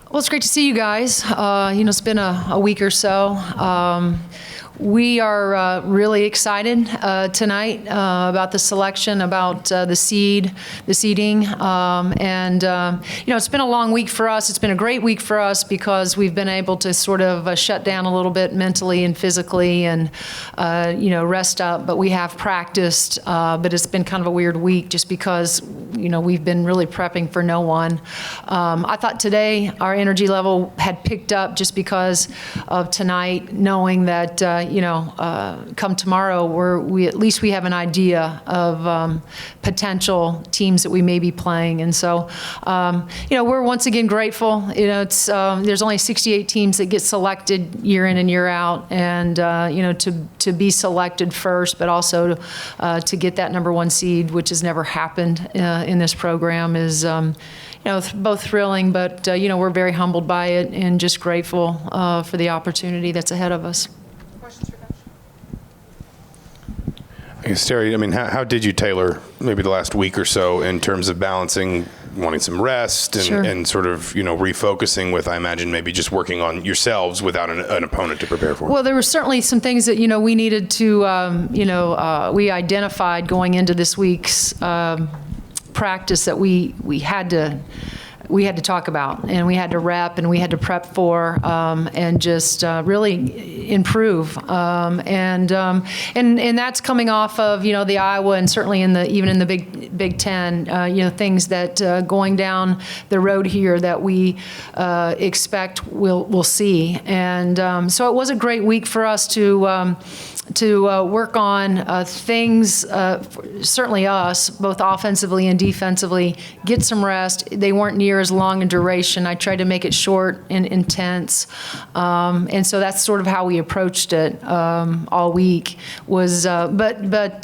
Well, it's great to see you guys. It's been a week or so. We are really excited tonight about the selection, about the seeding. It's been a long week for us. It's been a great week for us because we've been able to sort of shut down a little bit mentally and physically and, rest up. But we have practiced, but it's been kind of a weird week just because, we've been really prepping for no one. I thought today our energy level had picked up just because of tonight, knowing that, come tomorrow, we at least have an idea of potential teams that we may be playing, and so we're once again grateful. It's there's only 68 teams that get selected year in and year out, and to be selected first, but also to get that number one seed, which has never happened in this program, is both thrilling, but we're very humbled by it and just grateful for the opportunity that's ahead of us. Questions for Coach? I guess, Terry, how did you tailor maybe the last week or so in terms of balancing wanting some rest and, Sure. and sort of, refocusing with, I imagine, maybe just working on yourselves without an opponent to prepare for? Well, there were certainly some things that, we needed to, we identified going into this week's practice that we had to talk about, and we had to rep, and we had to prep for, and just really improve. And that's coming off of the Iowa, and certainly even in the Big Ten, things that going down the road here that we expect we'll see. And so it was a great week for us to work on things, certainly us, both offensively and defensively, get some rest. They weren't near as long in duration. I tried to make it short and intense. And so that's sort of how we approached it all week. But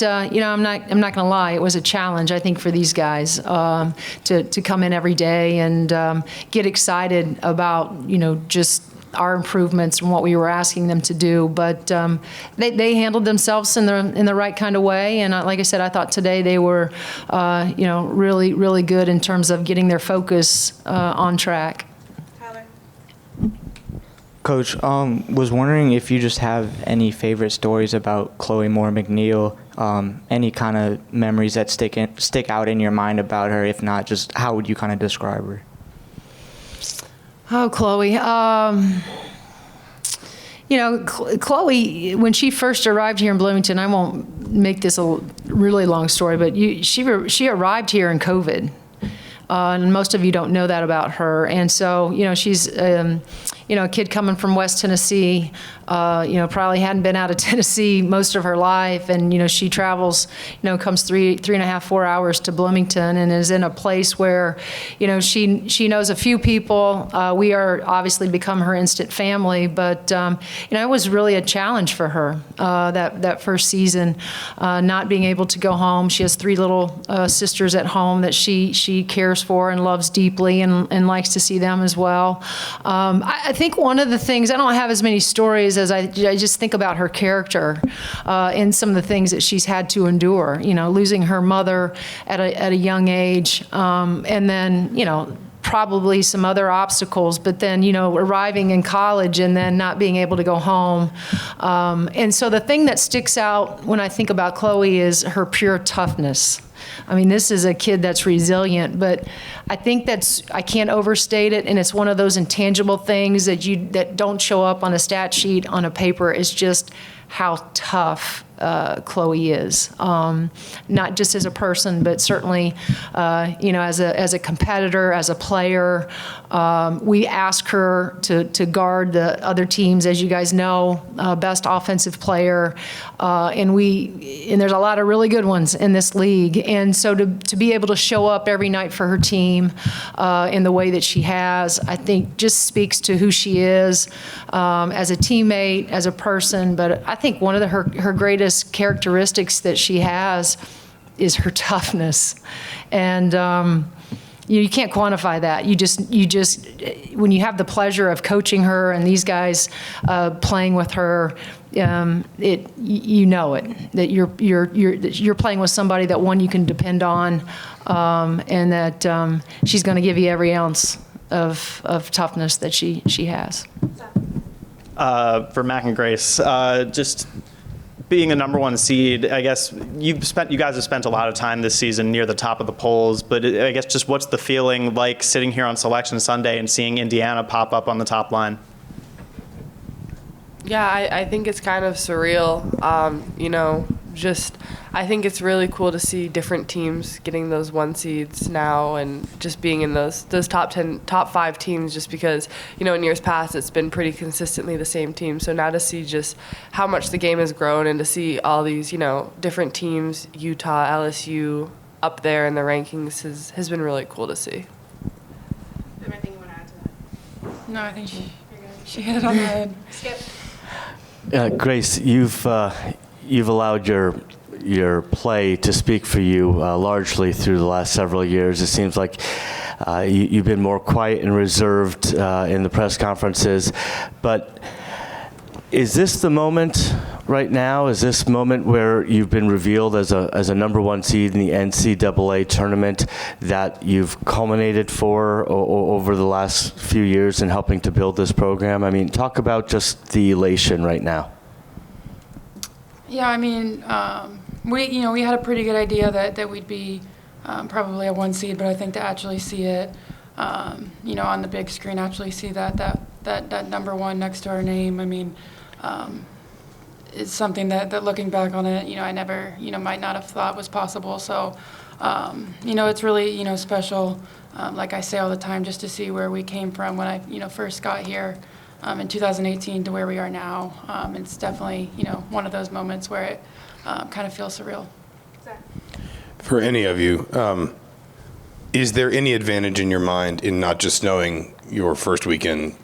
I'm not going to lie, it was a challenge, I think, for these guys to come in every day and get excited about, just our improvements and what we were asking them to do, but they handled themselves in the right kind of way. And like I said, I thought today they were, really, really good in terms of getting their focus on track. Tyler? Coach, was wondering if you just have any favorite stories about Chloe Moore McNeil, any kind of memories that stick out in your mind about her. If not, just how would you kind of describe her? Oh, Chloe. Chloe, when she first arrived here in Bloomington, I won't make this a really long story, but she arrived here in COVID. And most of you don't know that about her. And so, she's, a kid coming from West Tennessee, probably hadn't been out of Tennessee most of her life. And, she travels, comes 3.5, 4 hours to Bloomington and is in a place where, she knows a few people. We are obviously become her instant family, but, it was really a challenge for her, that first season, not being able to go home. She has 3 little sisters at home that she cares for and loves deeply and likes to see them as well. I think one of the things, I don't have as many stories as I just think about her character and some of the things that she's had to endure, losing her mother at a young age, and then, probably some other obstacles, but then, arriving in college and then not being able to go home. And so the thing that sticks out when I think about Chloe is her pure toughness. This is a kid that's resilient, but I think I can't overstate it, and it's one of those intangible things that don't show up on a stat sheet on a paper. It's just how tough Chloe is, not just as a person, but certainly, as a competitor, as a player. We ask her to guard the other teams, as you guys know, best offensive player, and there's a lot of really good ones in this league. And so to be able to show up every night for her team in the way that she has, I think just speaks to who she is as a teammate, as a person. But I think one of her greatest characteristics that she has is her toughness. And you can't quantify that. You just when you have the pleasure of coaching her and these guys playing with her, that you're playing with somebody that, one, you can depend on, and that she's going to give you every ounce of toughness that she has. For Mac and Grace, just being the number one seed, I guess you guys have spent a lot of time this season near the top of the polls, but I guess just what's the feeling like sitting here on Selection Sunday and seeing Indiana pop up on the top line? Yeah, I think it's kind of surreal. I think it's really cool to see different teams getting those 1 seeds now and just being in those top 5 teams, just because, in years past it's been pretty consistently the same team. So now to see just how much the game has grown and to see all these, different teams, Utah, LSU, up there in the rankings has been really cool to see. Anything you want to add to that? No, I think she hit it on the head. Skip. Grace, you've allowed your play to speak for you largely through the last several years. It seems like you've been more quiet and reserved in the press conferences. But is this the moment right now? Is this moment where you've been revealed as a number 1 seed in the NCAA tournament that you've culminated for over the last few years in helping to build this program? I mean, talk about just the elation right now. Yeah, I mean, we had a pretty good idea that we'd be probably a 1 seed, but I think to actually see it, on the big screen, actually see that number 1 next to our name, I mean, it's something that looking back on it, I never, might not have thought was possible. So, it's really, special, like I say all the time, just to see where we came from when I, first got here. In 2018 to where we are now. It's definitely, one of those moments where it kind of feels surreal. For any of you, is there any advantage in your mind in not just knowing your first weekend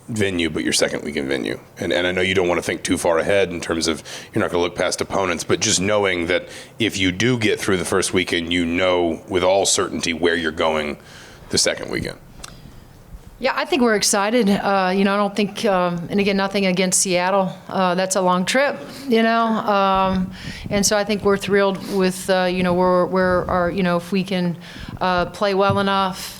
venue, but your second weekend venue? And I know you don't want to think too far ahead in terms of you're not going to look past opponents, but just knowing that if you do get through the first weekend, with all certainty where you're going the second weekend. Yeah, I think we're excited. I don't think, and again, nothing against Seattle. That's a long trip, and so I think we're thrilled with, if we can play well enough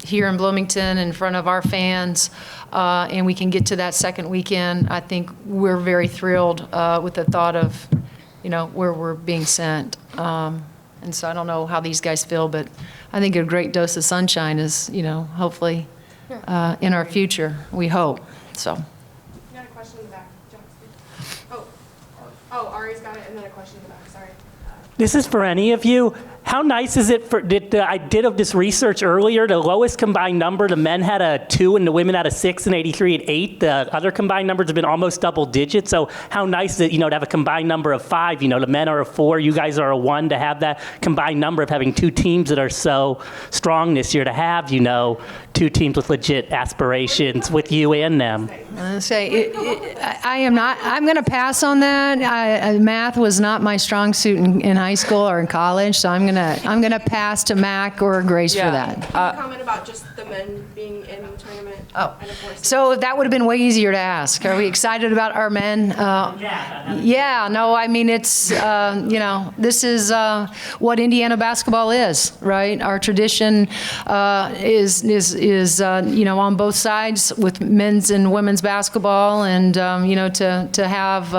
here in Bloomington in front of our fans, and we can get to that second weekend. I think we're very thrilled with the thought of, where we're being sent. And so I don't know how these guys feel, but I think a great dose of sunshine is, hopefully. In our future, we hope. So. You got a question in the back, John. Oh, Ari's got it, and then a question in the back. Sorry. This is for any of you. How nice is it I did of this research earlier, the lowest combined number, the men had a 2 and the women had a 6 and 83 at 8. The other combined numbers have been almost double digits. So how nice is it, to have a combined number of 5, the men are a 4, you guys are a 1, to have that combined number of having 2 teams that are so strong this year, to have, 2 teams with legit aspirations with you and them. I'm going to pass on that. Math was not my strong suit in high school or in college, so I'm going to pass to Mac or Grace for that. Comment about just the men being in the tournament. Oh, so that would have been way easier to ask. Are we excited about our men? Yeah, no, I mean, it's, this is what Indiana basketball is, right? Our tradition is on both sides with men's and women's basketball, and, to have,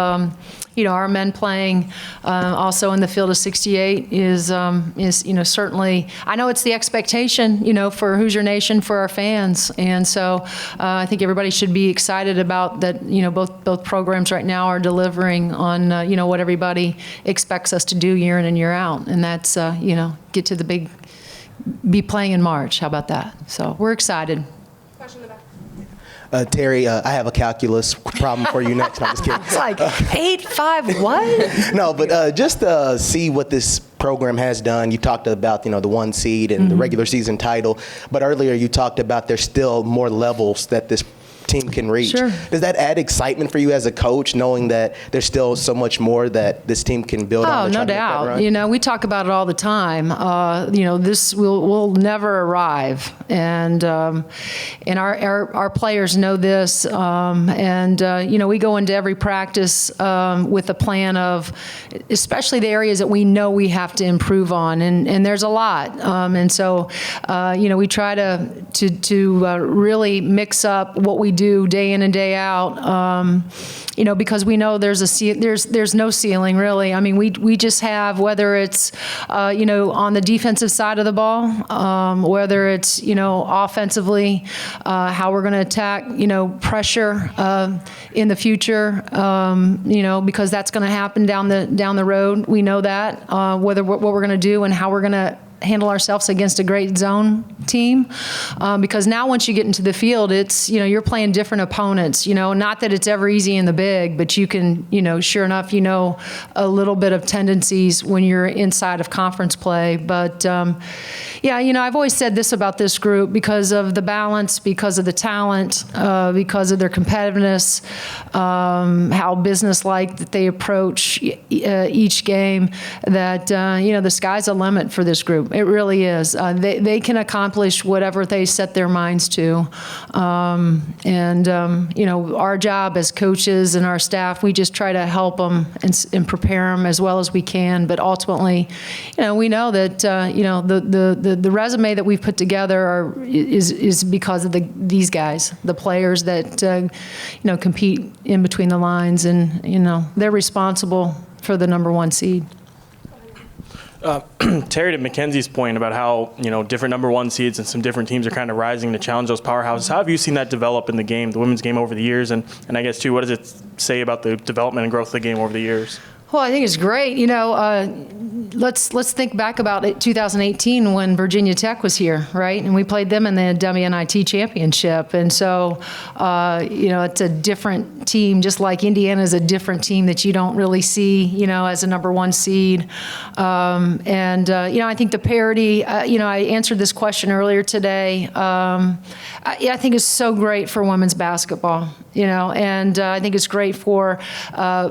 our men playing also in the field of 68 is certainly, I know it's the expectation, for Hoosier Nation, for our fans. And so I think everybody should be excited about that, both programs right now are delivering on, what everybody expects us to do year in and year out. And that's, get to the be playing in March. How about that? So we're excited. Question in the back. Terry, I have a calculus problem for you next. No, I'm just kidding. It's like 8-5 what? No, but just see what this program has done. You talked about, the 1 seed and the regular season title, but earlier you talked about there's still more levels that this team can reach. Sure. Does that add excitement for you as a coach, knowing that there's still so much more that this team can build on? Oh, to try no to make that doubt. run? You know, we talk about it all the time. This will never arrive, and our players know this. We go into every practice with a plan of, especially the areas that we know we have to improve on, and there's a lot. We try to really mix up what we do day in and day out. Because we know there's no ceiling really. I mean, we just have, whether it's on the defensive side of the ball, whether it's offensively, how we're going to attack pressure in the future, because that's going to happen down the road. We know that what we're going to do and how we're going to handle ourselves against a great zone team, because now once you get into the field, it's you're playing different opponents. Not that it's ever easy in the big, but you can sure enough a little bit of tendencies when you're inside of conference play. But I've always said this about this group, because of the balance, because of the talent, because of their competitiveness, how businesslike that they approach each game, that the sky's the limit for this group. It really is. They can accomplish whatever they set their minds to. Our job as coaches and our staff, we just try to help them and prepare them as well as we can. But ultimately, we know that the resume that we've put together is because of these guys, the players that compete in between the lines, and they're responsible for the #1 seed. Terry, to Mackenzie's point about how different #1 seeds and some different teams are kind of rising to challenge those powerhouses, how have you seen that develop in the game, the women's game, over the years? And I guess too, what does it say about the development and growth of the game over the years? Well, I think it's great. Let's think back about 2018 when Virginia Tech was here, right? And we played them in the WNIT championship. And so, it's a different team, just like Indiana is a different team that you don't really see, as a #1 seed. I think the parity, I answered this question earlier today. I think it's so great for women's basketball, and I think it's great for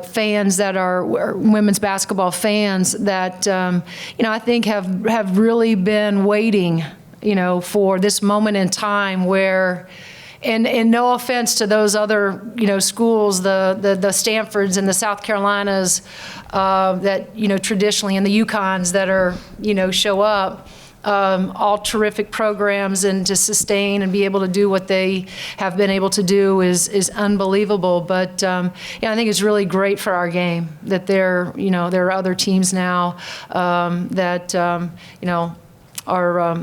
fans that are women's basketball fans that, I think have really been waiting, for this moment in time where, and no offense to those other, schools, the Stanfords and the South Carolinas, that, traditionally, and the UConns that are, show up, all terrific programs, and to sustain and be able to do what they have been able to do is unbelievable. But I think it's really great for our game that there are other teams now that are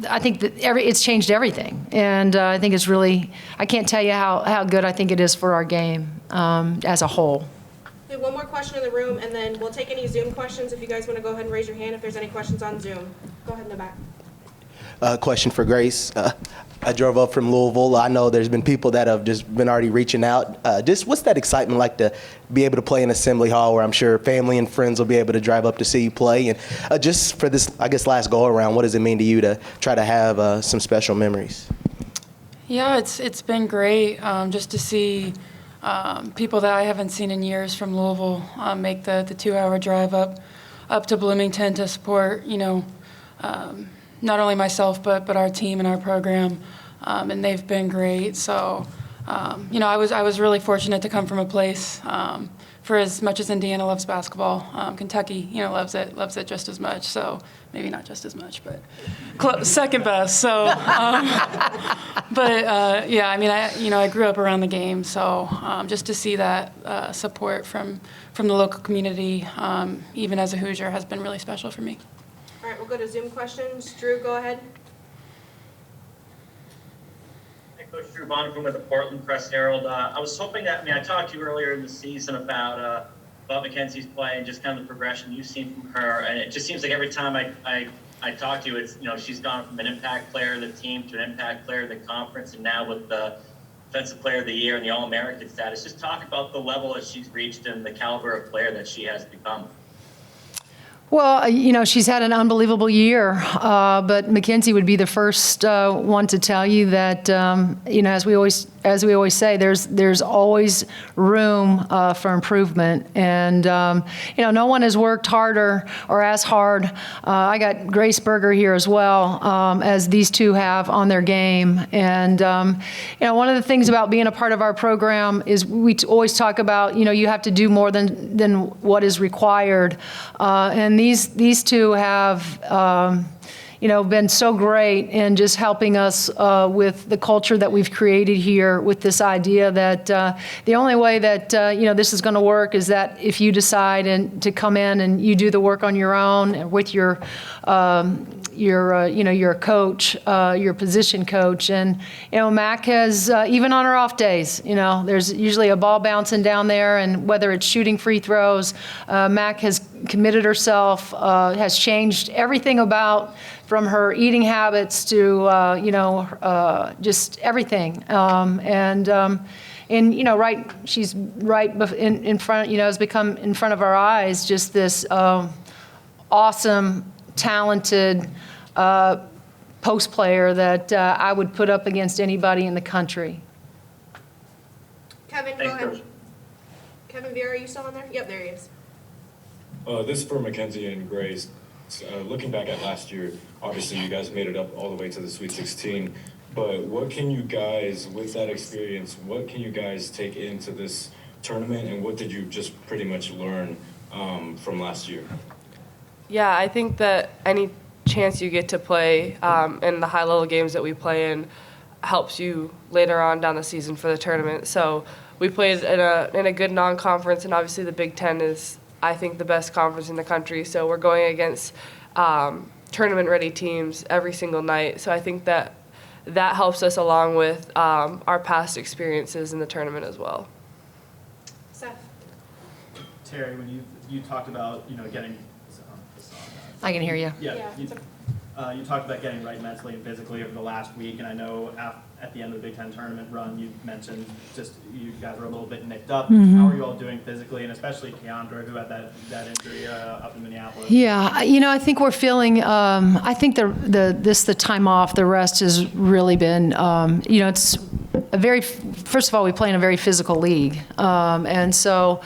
I think that it's changed everything, and I think it's really, I can't tell you how good I think it is for our game as a whole. We have one more question in the room, and then we'll take any Zoom questions if you guys want to go ahead and raise your hand if there's any questions on Zoom. Go ahead in the back. Question for Grace. I drove up from Louisville. I know there's been people that have just been already reaching out. Just what's that excitement like to be able to play in Assembly Hall, where I'm sure family and friends will be able to drive up to see you play? And just for this, I guess, last go-around, what does it mean to you to try to have some special memories? Yeah, it's been great just to see people that I haven't seen in years from Louisville make the 2-hour drive up to Bloomington to support, not only myself, but our team and our program, and they've been great. So, I was really fortunate to come from a place, for as much as Indiana loves basketball, Kentucky, loves it just as much. So maybe not just as much, but second best. So, I grew up around the game, so just to see that support from the local community, even as a Hoosier, has been really special for me. All right, we'll go to Zoom questions. Drew, go ahead. Hey, Coach Drew Bonham with the Portland Press Herald. I was hoping that, I talked to you earlier in the season about Mackenzie's play and just kind of the progression you've seen from her. And it just seems like every time I talk to you, it's, she's gone from an impact player of the team to an impact player of the conference, and now with the Defensive Player of the Year and the All-American status. Just talk about the level that she's reached and the caliber of player that she has become. Well, she's had an unbelievable year, but Mackenzie would be the first one to tell you that, as we always say, there's always room for improvement, and no one has worked harder or as hard. I got Grace Berger here as well, as these two have on their game, and one of the things about being a part of our program is we always talk about you have to do more than what is required, and these two have been so great in just helping us with the culture that we've created here, with this idea that the only way that this is going to work is that if you decide to come in and you do the work on your own with your coach, your position coach. And, Mac has, even on her off days, there's usually a ball bouncing down there, and whether it's shooting free throws, Mac has committed herself, has changed everything from her eating habits to, just everything. She's right in front, has become in front of our eyes just this awesome, talented post player that I would put up against anybody in the country. Kevin, go ahead. Kevin Vera, are you still on there? Yep, there he is. This is for Mackenzie and Grace. Looking back at last year, obviously you guys made it up all the way to the Sweet 16, but what can you guys, with that experience, what can you guys take into this tournament, and what did you just pretty much learn from last year? Yeah, I think that any chance you get to play in the high-level games that we play in helps you later on down the season for the tournament. So we played in a good non-conference, and obviously the Big Ten is, I think, the best conference in the country. So we're going against tournament-ready teams every single night. So I think that helps us along with our past experiences in the tournament as well. Seth. Terry, when you talked about getting. I can hear you. Yeah. You talked about getting right mentally and physically over the last week, and I know at the end of the Big Ten tournament run, you mentioned just you guys were a little bit nicked up. Mm-hmm. How are you all doing physically, and especially Keandra, who had that injury up in Minneapolis? Yeah, I think we're feeling. I think the time off, the rest has really been. It's first of all, we play in a very physical league, and so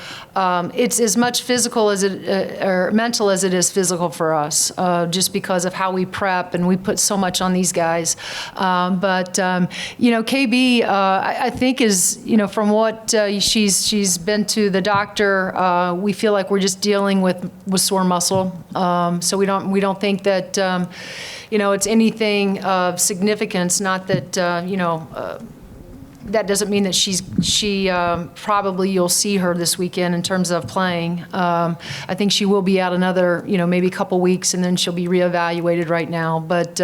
it's as much physical as or mental as it is physical for us, just because of how we prep and we put so much on these guys. But KB, I think is from what she's been to the doctor, we feel like we're just dealing with sore muscle. So we don't think that it's anything of significance. Not that that doesn't mean that she probably you'll see her this weekend in terms of playing. I think she will be out another maybe a couple weeks, and then she'll be reevaluated right now. But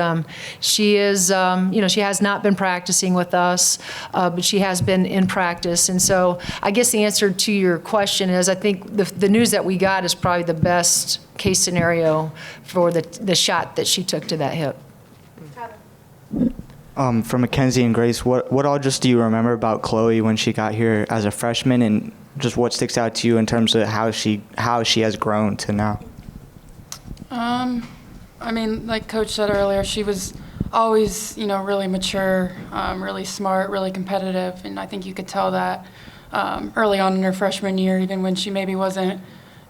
she is she has not been practicing with us, but she has been in practice. And so I guess the answer to your question is I think the news that we got is probably the best case scenario for the shot that she took to that hip. For Mackenzie and Grace, what all just do you remember about Chloe when she got here as a freshman, and just what sticks out to you in terms of how she has grown to now? I mean, like Coach said earlier, she was always, really mature, really smart, really competitive, and I think you could tell that early on in her freshman year, even when she maybe wasn't,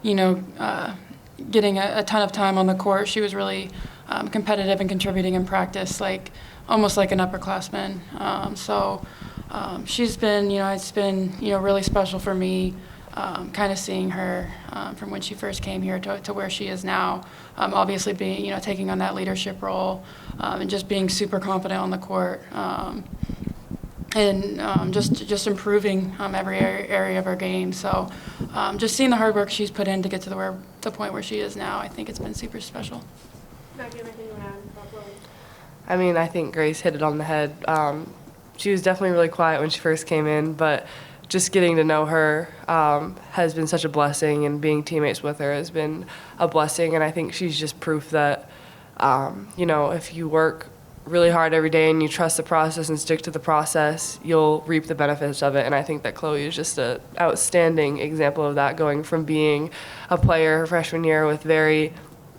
getting a ton of time on the court. She was really competitive and contributing in practice, almost like an upperclassman. She's been, it's been, really special for me, kind of seeing her from when she first came here to where she is now. Obviously being, taking on that leadership role and just being super confident on the court. And just improving every area of her game. So just seeing the hard work she's put in to get to the point where she is now, I think it's been super special. I mean, I think Grace hit it on the head. She was definitely really quiet when she first came in, but just getting to know her has been such a blessing, and being teammates with her has been a blessing. And I think she's just proof that, if you work really hard every day and you trust the process and stick to the process, you'll reap the benefits of it. And I think that Chloe is just an outstanding example of that, going from being a player her freshman year with very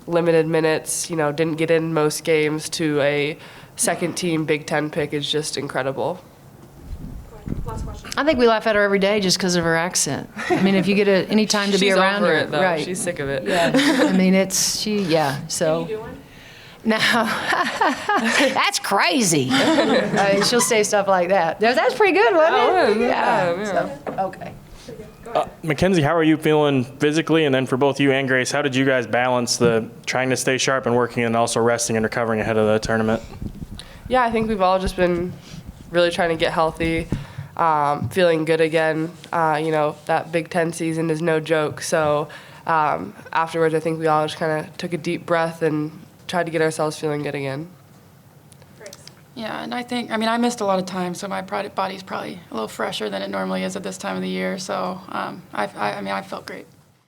limited minutes, didn't get in most games, to a second team Big Ten pick is just incredible. Last question. I think we laugh at her every day just because of her accent. I mean, if you get any time to be She's around over her, it, though. right? She's sick of it. Yeah. I mean, So. Can you do one? No, that's crazy. She'll say stuff like that. That's pretty good, wasn't it? Yeah. So, okay. Mackenzie, how are you feeling physically? And then for both you and Grace, how did you guys balance the trying to stay sharp and working and also resting and recovering ahead of the tournament? Yeah, I think we've all just been really trying to get healthy, feeling good again. That Big Ten season is no joke. So afterwards, I think we all just kind of took a deep breath and tried to get ourselves feeling good again. Yeah, and I missed a lot of time, so my body's probably a little fresher than it normally is at this time of the year. So I felt great.